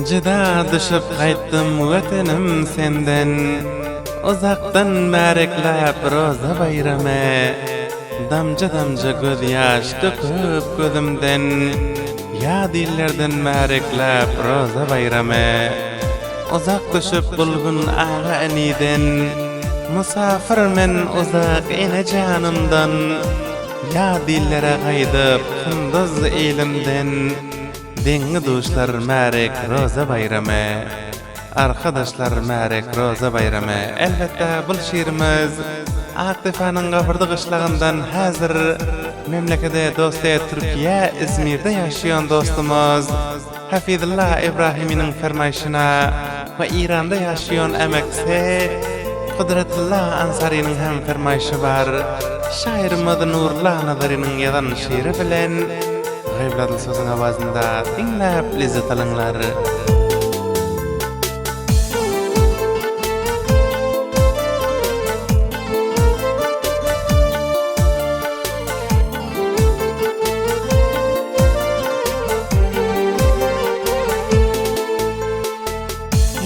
Cida düşüp qaytdım vatenim senden, uzaktan märeklep roza bayrame. Damca damca göz yaş döküp gözümden, ya dillerden märeklep roza bayrame. Uzak düşüp bulgun ağa eniden, musafir men uzak ene canımdan. Ya dillere qaydıp kunduz elimden, dengi duşlar märek roza bayrame. Arkadaşlar märek roza bayrame. Elbette bu şiirimiz Aktifanyň gafyrdy gışlagyndan häzir memlekede dostu Türkiye İzmir'de yaşayan dostumuz Hafizullah İbrahim'in fermayşyna ve İran'da yaşayan emeksi Kudretullah Ansari'nin hem fermayşy bar. Şairimiz Nurullah Nazari'nin yazan şiiri bilen Gaybladıl sözün avazında dinläp lezzet alyňlar.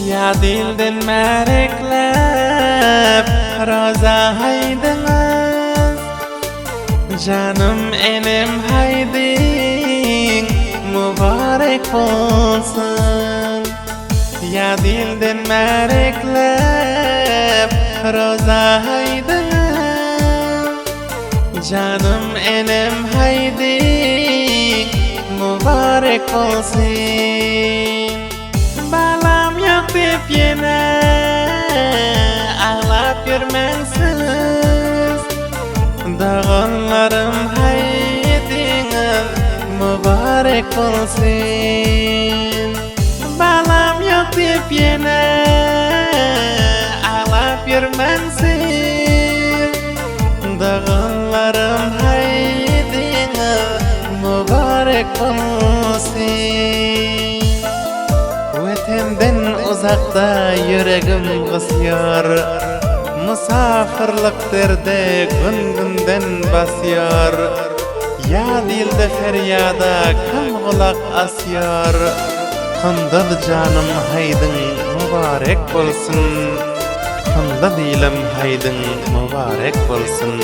Ya dilden märeklep roza haýdyňyz, canım enem haýdyň mübarek bolsun. Ya dilden märeklep roza haýdyňyz, canım enem haýdyň mübarek bolsun. Balam yok dep yine ağlap yürmensiz, dağınlarım haydiniz mübarek olsun. Balam yok dep yine ağlap yürmensiz, dağınlarım haydiniz mübarek olsun. Vatenden uzakta yüregim gısıyor, musafirlik derde gün-günden basıyor. Ya dilde feryada kim kulak asıyor, kundal canım haydın mübarek bolsun, kundal dilim haydın mübarek bolsun.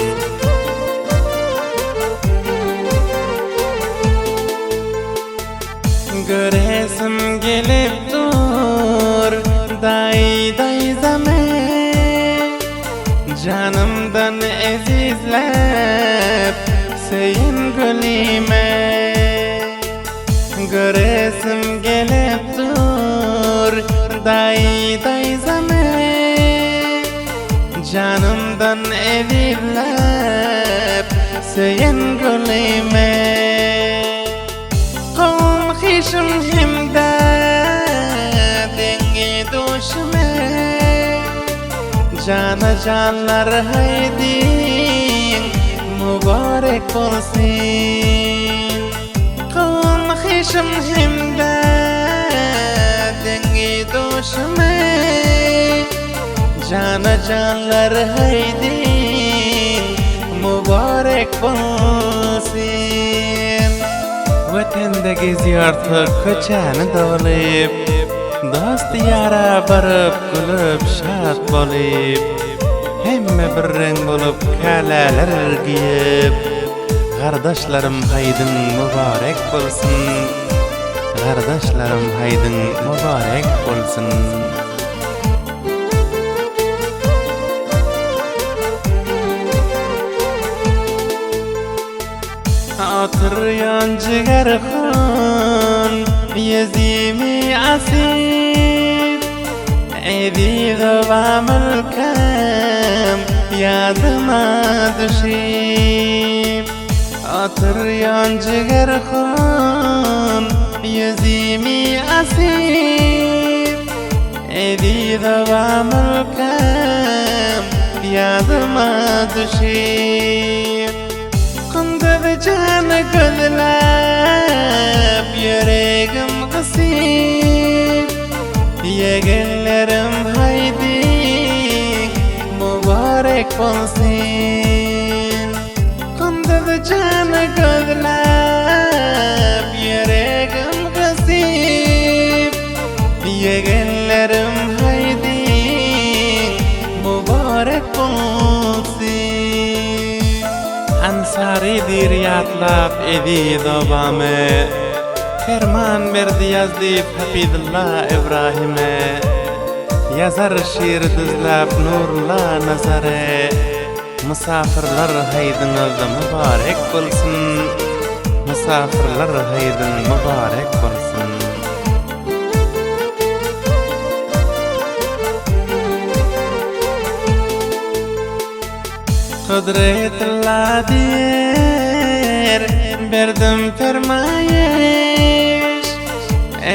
Göresim gelip dur day zame, canımdan ezizlep seyin gülime. Göresim gelip dur day zame, canımdan ezizlep seyin gülime. Hişim himde dengi duşme, cana canlar haydin mübarek olsun. Kın hişim himde dengi duşme, cana canlar haydin mübarek olsun. Vatanda geziyortuk köçäni dowlayıp, dost yara barıp gülüp şad bolyp, hemme bir reng bolup kalalar giyip. Gardaşlarım haydın mübarek bolsun, gardaşlarım haydın mübarek bolsun. Oturyan jigarxon yezimi asir, edi gıvamul kam yadıma düşip. Oturyan jigarxon yezimi asir, edi gıvamul kam yadıma düşip. Canı gözlep yüregim kısıp, yegenlerim haydin mübarek olsun. Kunduz canı gözlep yüregim kısıp, Yegenlerim haydi mübarek bolsun. Ansari diryatlap edi dobame, ferman berdi yazdı Hafidullah İbrahim'e. Yazar şiir düzlap Nurullah nazare, musafirlar haydınız mübarek bolsun. Musafirlar haydın mübarek bolsun. Kudretullah der berdim fermayiş,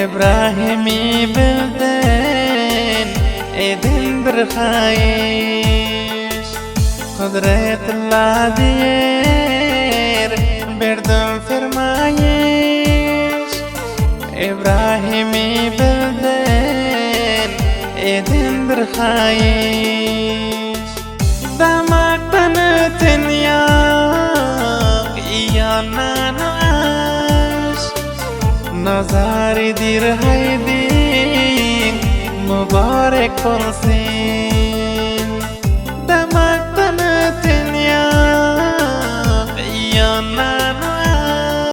İbrahim'i bilden edin bir hayiş. Kudretullah der berdim fermayiş, İbrahim'i bilden edin bir hayiş. Damaktan öten yok iyanan aşk, nazaridir haydin mübarek olsun.